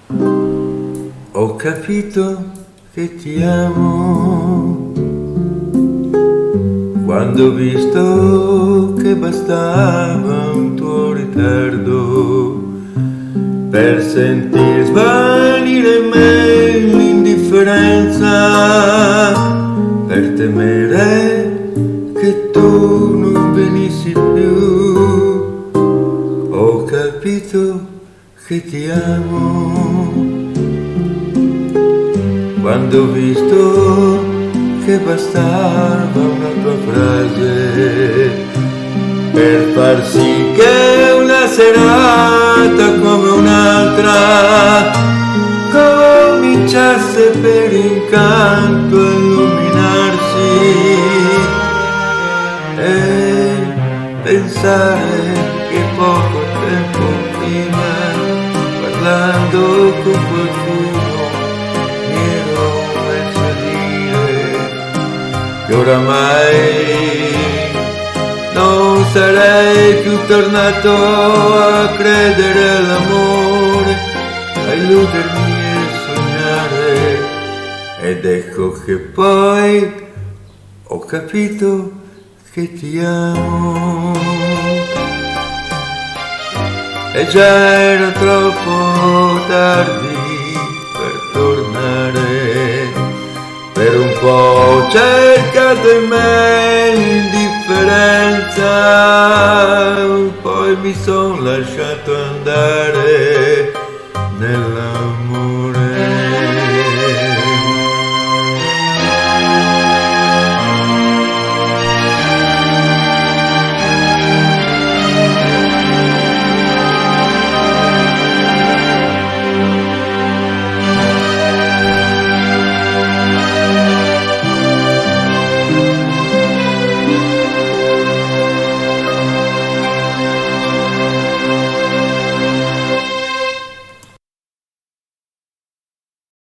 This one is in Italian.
Ho capito che ti amo quando ho visto che bastava un tuo ritardo per sentir svanire in me l'indifferenza, per temere che tu non venissi più. Ho capito che ti amo quando ho visto che bastava una tua frase per far sì che una serata come un'altra cominciasse per incanto a illuminarsi e pensare che poco tempo prima, parlando con qualcuno, mi ero messo a dire che oramai non sarei più tornato a credere all'amore, a illudermi e sognare. Ed ecco che poi ho capito che ti amo. E già era troppo tardi per tornare, per un po' ho cercato in me l'indifferenza, poi mi son lasciato andare nella